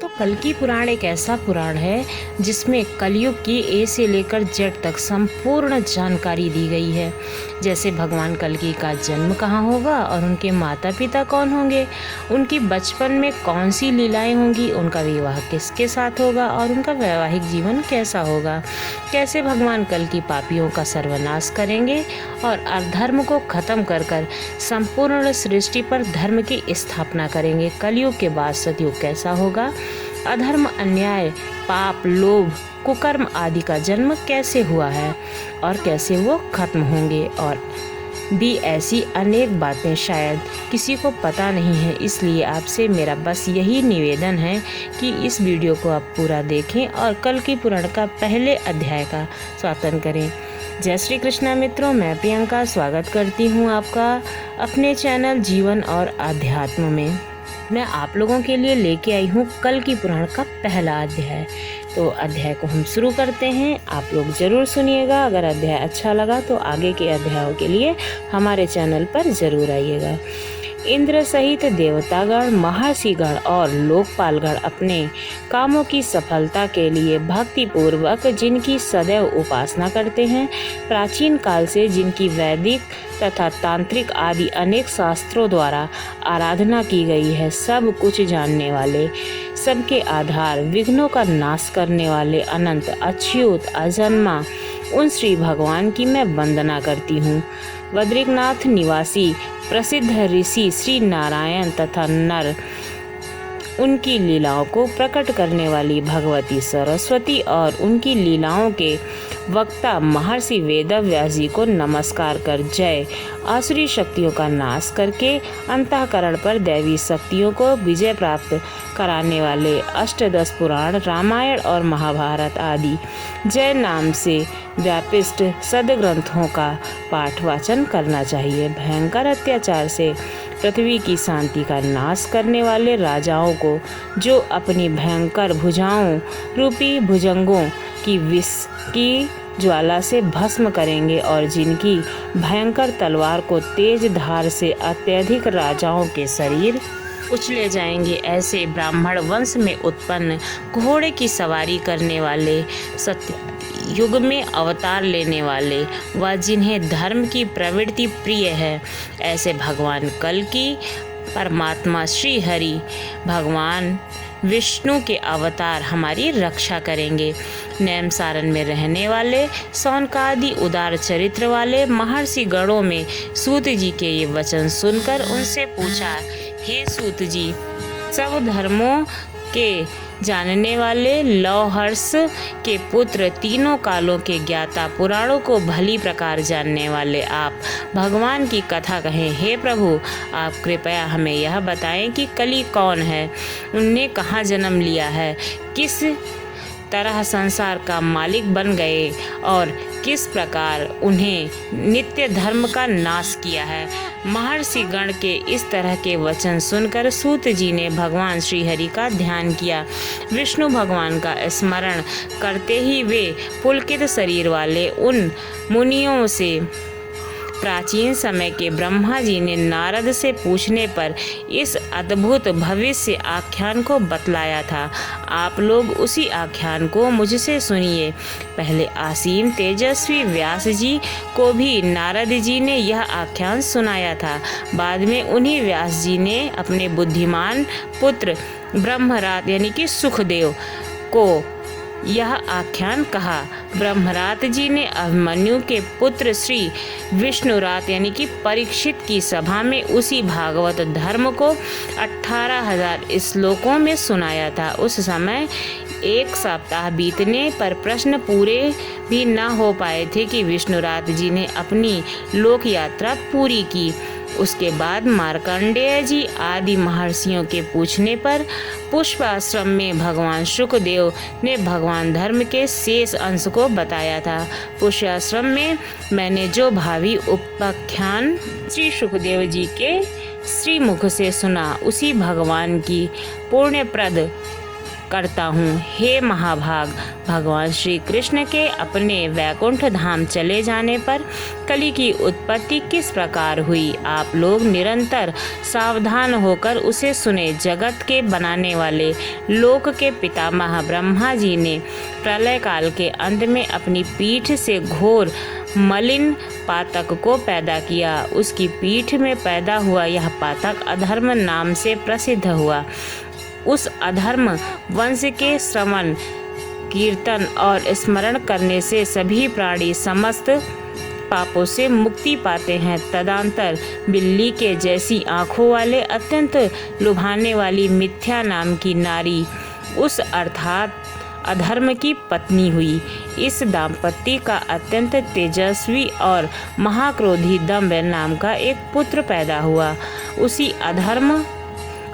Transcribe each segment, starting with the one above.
दोस्तों, कल्कि पुराण एक ऐसा पुराण है जिसमें कलयुग की ए से लेकर जेड तक संपूर्ण जानकारी दी गई है। जैसे भगवान कल्कि का जन्म कहाँ होगा और उनके माता पिता कौन होंगे, उनकी बचपन में कौन सी लीलाएं होंगी, उनका विवाह किसके साथ होगा और उनका वैवाहिक जीवन कैसा होगा, कैसे भगवान कल्कि पापियों का सर्वनाश करेंगे और अधर्म को खत्म कर संपूर्ण सृष्टि पर धर्म की स्थापना करेंगे। कलयुग के बाद सतयुग कैसा होगा, अधर्म, अन्याय, पाप, लोभ, कुकर्म आदि का जन्म कैसे हुआ है और कैसे वो खत्म होंगे, और भी ऐसी अनेक बातें शायद किसी को पता नहीं है। इसलिए आपसे मेरा बस यही निवेदन है कि इस वीडियो को आप पूरा देखें और कल्कि पुराण का पहले अध्याय का स्वागत करें। जय श्री कृष्णा मित्रों, मैं प्रियंका स्वागत करती हूँ आपका अपने चैनल जीवन और आध्यात्म में। मैं आप लोगों के लिए लेके आई हूँ कल्कि पुराण का पहला अध्याय। तो अध्याय को हम शुरू करते हैं। आप लोग ज़रूर सुनिएगा। अगर अध्याय अच्छा लगा तो आगे के अध्यायों के लिए हमारे चैनल पर ज़रूर आइएगा। इंद्र सहित देवतागण, महर्षिगण और लोकपालगण अपने कामों की सफलता के लिए भक्ति पूर्वक जिनकी सदैव उपासना करते हैं, प्राचीन काल से जिनकी वैदिक तथा तांत्रिक आदि अनेक शास्त्रों द्वारा आराधना की गई है, सब कुछ जानने वाले, सबके आधार, विघ्नों का नाश करने वाले, अनंत, अच्युत, अजन्मा उन श्री भगवान की मैं वंदना करती हूँ। बद्रीनाथ निवासी प्रसिद्ध ऋषि श्री नारायण तथा नर, उनकी लीलाओं को प्रकट करने वाली भगवती सरस्वती और उनकी लीलाओं के वक्ता महर्षि वेदव्यास जी को नमस्कार कर जय। आसुरी शक्तियों का नाश करके अंतःकरण पर दैवी शक्तियों को विजय प्राप्त कराने वाले अष्टदश पुराण, रामायण और महाभारत आदि जय नाम से व्यापिष्ट सदग्रंथों का पाठ वाचन करना चाहिए। भयंकर अत्याचार से पृथ्वी की शांति का नाश करने वाले राजाओं को, जो अपनी भयंकर भुजाओं रूपी भुजंगों की विष की ज्वाला से भस्म करेंगे और जिनकी भयंकर तलवार को तेज धार से अत्यधिक राजाओं के शरीर उछले जाएंगे। ऐसे ब्राह्मण वंश में उत्पन्न घोड़े की सवारी करने वाले, सत्य युग में अवतार लेने वाले व जिन्हें धर्म की प्रवृत्ति प्रिय है, ऐसे भगवान कल्कि परमात्मा श्री हरि भगवान विष्णु के अवतार हमारी रक्षा करेंगे। नैमसारण में रहने वाले, सौनकादि उदार चरित्र वाले महर्षि गणों में सूत जी के ये वचन सुनकर उनसे पूछा, हे सूत जी, सब धर्मों के जानने वाले, लौहर्ष के पुत्र, तीनों कालों के ज्ञाता, पुराणों को भली प्रकार जानने वाले आप भगवान की कथा कहें। हे प्रभु, आप कृपया हमें यह बताएं कि कली कौन है, उनने कहाँ जन्म लिया है, किस तरह संसार का मालिक बन गए और किस प्रकार उन्हें नित्य धर्म का नाश किया है। महर्षि गण के इस तरह के वचन सुनकर सूत जी ने भगवान श्री हरि का ध्यान किया। विष्णु भगवान का स्मरण करते ही वे पुलकित शरीर वाले उन मुनियों से प्राचीन समय के ब्रह्मा जी ने नारद से पूछने पर इस अद्भुत भविष्य आख्यान को बतलाया था। आप लोग उसी आख्यान को मुझसे सुनिए। पहले असीम तेजस्वी व्यास जी को भी नारद जी ने यह आख्यान सुनाया था। बाद में उन्हीं व्यास जी ने अपने बुद्धिमान पुत्र ब्रह्मरात यानी कि सुखदेव को यह आख्यान कहा। ब्रह्मरात जी ने अभिमन्यु के पुत्र श्री विष्णुरात यानी कि परीक्षित की सभा में उसी भागवत धर्म को 18,000 श्लोकों में सुनाया था। उस समय 1 सप्ताह बीतने पर प्रश्न पूरे भी न हो पाए थे कि विष्णुरात जी ने अपनी लोक यात्रा पूरी की। उसके बाद मार्कंडेय जी आदि महर्षियों के पूछने पर पुष्प आश्रम में भगवान शुकदेव ने भगवान धर्म के शेष अंश को बताया था। पुष्प आश्रम में मैंने जो भावी उपाख्यान श्री शुकदेव जी के श्रीमुख से सुना, उसी भगवान की पुण्यप्रद करता हूँ। हे महाभाग, भगवान श्री कृष्ण के अपने वैकुंठ धाम चले जाने पर कली की उत्पत्ति किस प्रकार हुई, आप लोग निरंतर सावधान होकर उसे सुने। जगत के बनाने वाले लोक के पितामह ब्रह्मा जी ने प्रलय काल के अंत में अपनी पीठ से घोर मलिन पातक को पैदा किया। उसकी पीठ में पैदा हुआ यह पातक अधर्म नाम से प्रसिद्ध हुआ। उस अधर्म वंश के श्रवण, कीर्तन और स्मरण करने से सभी प्राणी समस्त पापों से मुक्ति पाते हैं। तदंतर बिल्ली के जैसी आँखों वाले अत्यंत लुभाने वाली मिथ्या नाम की नारी उस अर्थात अधर्म की पत्नी हुई। इस दाम्पत्य का अत्यंत तेजस्वी और महाक्रोधी दंभ नाम का एक पुत्र पैदा हुआ। उसी अधर्म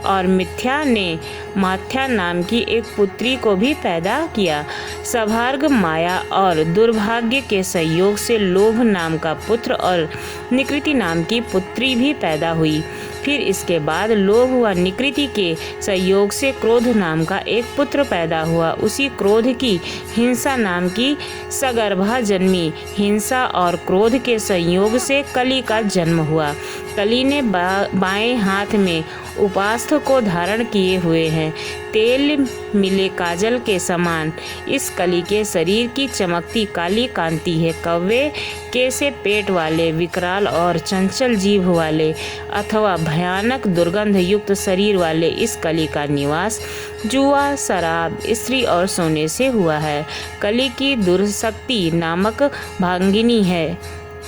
और मिथ्या ने माथ्या नाम की एक पुत्री को भी पैदा किया। सभार्ग माया और दुर्भाग्य के संयोग से लोभ नाम का पुत्र और निकृति नाम की पुत्री भी पैदा हुई। फिर इसके बाद लोभ व निकृति के संयोग से क्रोध नाम का एक पुत्र पैदा हुआ। उसी क्रोध की हिंसा नाम की सगर्भा जन्मी। हिंसा और क्रोध के संयोग से कली का जन्म हुआ। कली ने बाएं हाथ में उपास्थ को धारण किए हुए हैं। तेल मिले काजल के समान इस कली के शरीर की चमकती काली कांति है। कौवे कैसे पेट वाले, विकराल और चंचल जीभ वाले अथवा भयानक दुर्गंध युक्त शरीर वाले इस कली का निवास जुआ, शराब, स्त्री और सोने से हुआ है। कली की दुर्शक्ति नामक भांगिनी है,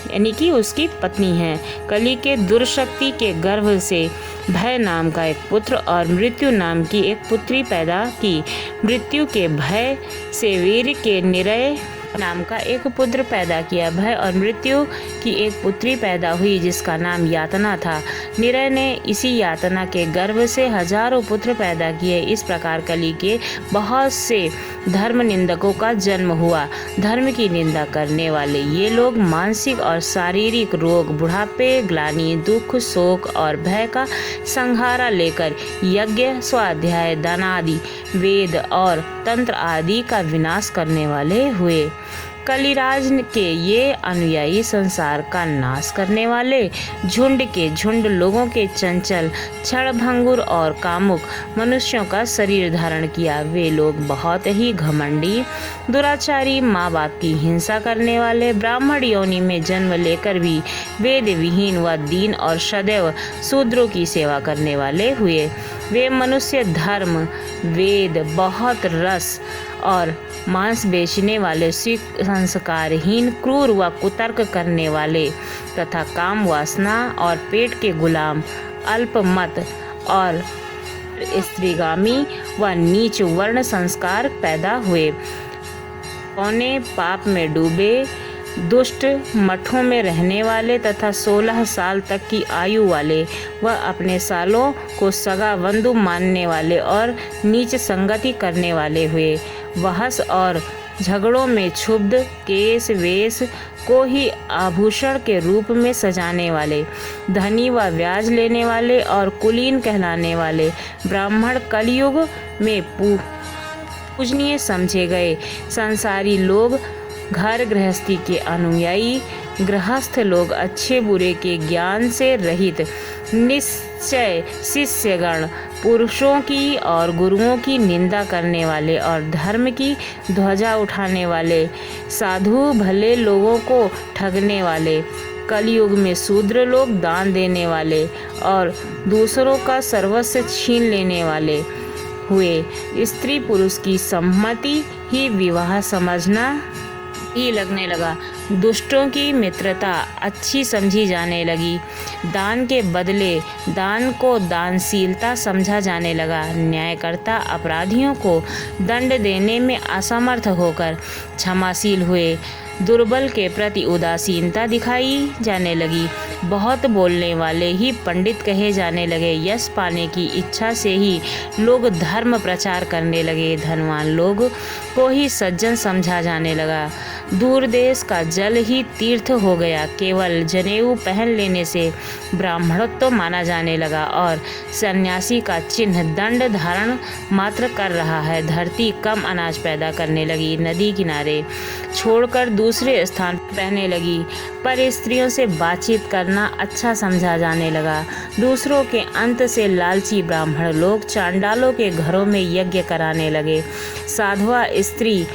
यानी कि उसकी पत्नी है। कली के दुर्शक्ति के गर्भ से भय नाम का एक पुत्र और मृत्यु नाम की एक पुत्री पैदा की। मृत्यु के भय से वीर के निरय नाम का एक पुत्र पैदा किया। भय और मृत्यु की एक पुत्री पैदा हुई जिसका नाम यातना था। निरय ने इसी यातना के गर्भ से हजारों पुत्र पैदा किए। इस प्रकार कली के बहुत से धर्म निंदकों का जन्म हुआ। धर्म की निंदा करने वाले ये लोग मानसिक और शारीरिक रोग, बुढ़ापे, ग्लानि, दुख, शोक और भय का संहारा लेकर यज्ञ, स्वाध्याय, दान आदि, वेद और तंत्र आदि का विनाश करने वाले हुए। कलिराज के ये अनुयायी संसार का नाश करने वाले झुंड के झुंड लोगों के चंचल, क्षणभंगुर और कामुक मनुष्यों का शरीर धारण किया। वे लोग बहुत ही घमंडी, दुराचारी, माँ बाप की हिंसा करने वाले, ब्राह्मण योनि में जन्म लेकर भी वेद विहीन व दीन और सदैव शूद्रों की सेवा करने वाले हुए। वे मनुष्य धर्म, वेद, बहुत रस और मांस बेचने वाले, संस्कारहीन, क्रूर व कुतर्क करने वाले तथा काम वासना और पेट के गुलाम, अल्पमत और स्त्रीगामी व नीच वर्ण संस्कार पैदा हुए। पौने पाप में डूबे, दुष्ट, मठों में रहने वाले तथा 16 साल तक की आयु वाले व अपने सालों को सगा बंधु मानने वाले और नीच संगति करने वाले हुए। बहस और झगड़ों में क्षुब्ध, केस वेश को ही आभूषण के रूप में सजाने वाले, धनी व ब्याज लेने वाले और कुलीन कहलाने वाले ब्राह्मण कलयुग में पूजनीय समझे गए। संसारी लोग, घर गृहस्थी के अनुयायी, गृहस्थ लोग अच्छे बुरे के ज्ञान से रहित, निश्चय शिष्यगण, पुरुषों की और गुरुओं की निंदा करने वाले और धर्म की ध्वजा उठाने वाले, साधु भले लोगों को ठगने वाले, कलयुग में शूद्र लोग, दान देने वाले और दूसरों का सर्वस्व छीन लेने वाले हुए। स्त्री पुरुष की सम्मति ही विवाह समझना ही लगने लगा। दुष्टों की मित्रता अच्छी समझी जाने लगी। दान के बदले दान को दानशीलता समझा जाने लगा। न्यायकर्ता अपराधियों को दंड देने में असमर्थ होकर क्षमाशील हुए। दुर्बल के प्रति उदासीनता दिखाई जाने लगी। बहुत बोलने वाले ही पंडित कहे जाने लगे। यश पाने की इच्छा से ही लोग धर्म प्रचार करने लगे। धनवान लोग को ही सज्जन समझा जाने लगा। दूर देश का जल ही तीर्थ हो गया। केवल जनेऊ पहन लेने से ब्राह्मणत्व माना जाने लगा और सन्यासी का चिन्ह दंड धारण मात्र कर रहा है। धरती कम अनाज पैदा करने लगी, नदी किनारे छोड़कर दूसरे स्थान रहने लगी, पर स्त्रियों से बातचीत करना अच्छा समझा जाने लगा। दूसरों के अंत से लालची ब्राह्मण लोग चांडालों के घरों में यज्ञ कराने लगे। साधुआ स्त्री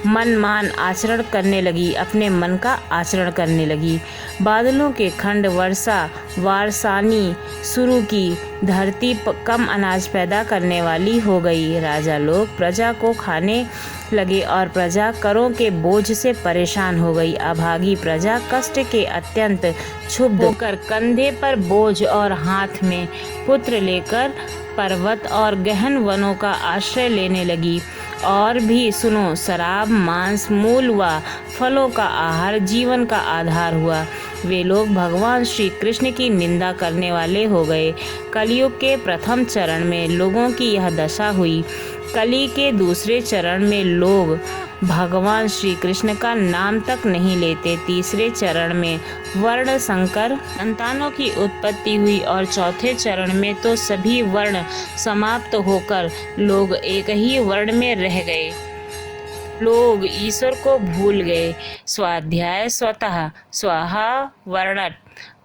मनमान आचरण करने लगी, अपने मन का आचरण करने लगी। बादलों के खंड वर्षा वारसानी शुरू की, धरती कम अनाज पैदा करने वाली हो गई। राजा लोग प्रजा को खाने लगे और प्रजा करों के बोझ से परेशान हो गई। अभागी प्रजा कष्ट के अत्यंत क्षुब्ध होकर कंधे पर बोझ और हाथ में पुत्र लेकर पर्वत और गहन वनों का आश्रय लेने लगी। और भी सुनो, शराब मांस मूल व फलों का आहार जीवन का आधार हुआ। वे लोग भगवान श्री कृष्ण की निंदा करने वाले हो गए। कलयुग के प्रथम चरण में लोगों की यह दशा हुई। कली के दूसरे चरण में लोग भगवान श्री कृष्ण का नाम तक नहीं लेते। तीसरे चरण में वर्ण संकर संतानों की उत्पत्ति हुई और चौथे चरण में तो सभी वर्ण समाप्त होकर लोग एक ही वर्ण में रह गए। लोग ईश्वर को भूल गए। स्वाध्याय स्वतः स्वाहा वर्णट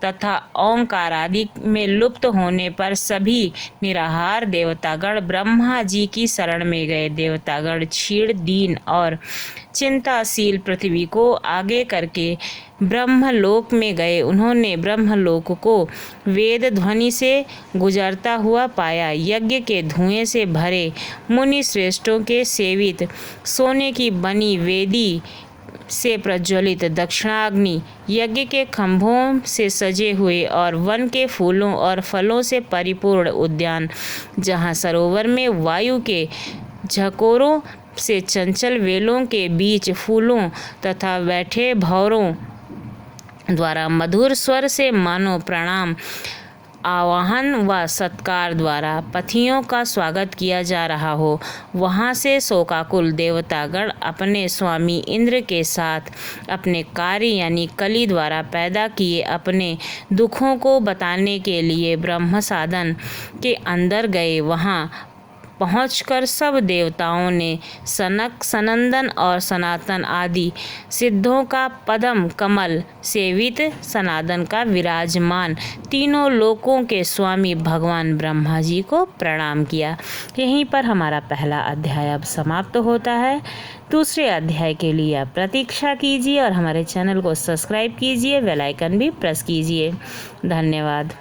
तथा ओंकार आदि में लुप्त होने पर सभी निराहार देवतागण ब्रह्मा जी की शरण में गए। देवतागण क्षीण दीन और चिंताशील पृथ्वी को आगे करके ब्रह्मलोक में गए। उन्होंने ब्रह्मलोक को वेद ध्वनि से गुजरता हुआ पाया। यज्ञ के धुएं से भरे मुनि श्रेष्ठों के सेवित सोने की बनी वेदी से प्रज्वलित दक्षिणाग्नि, यज्ञ के खंभों से सजे हुए और वन के फूलों और फलों से परिपूर्ण उद्यान, जहाँ सरोवर में वायु के झकोरों से चंचल वेलों के बीच फूलों तथा बैठे भौरों द्वारा मधुर स्वर से मानो प्रणाम आवाहन व सत्कार द्वारा पथियों का स्वागत किया जा रहा हो, वहाँ से शोकाकुल देवतागण अपने स्वामी इंद्र के साथ अपने कार्य यानी कली द्वारा पैदा किए अपने दुखों को बताने के लिए ब्रह्म साधन के अंदर गए। वहाँ पहुंचकर सब देवताओं ने सनक सनंदन और सनातन आदि सिद्धों का पदम कमल सेवित सनातन का विराजमान तीनों लोकों के स्वामी भगवान ब्रह्मा जी को प्रणाम किया। यहीं पर हमारा पहला अध्याय अब समाप्त होता है। दूसरे अध्याय के लिए आप प्रतीक्षा कीजिए और हमारे चैनल को सब्सक्राइब कीजिए, बेल आइकन भी प्रेस कीजिए। धन्यवाद।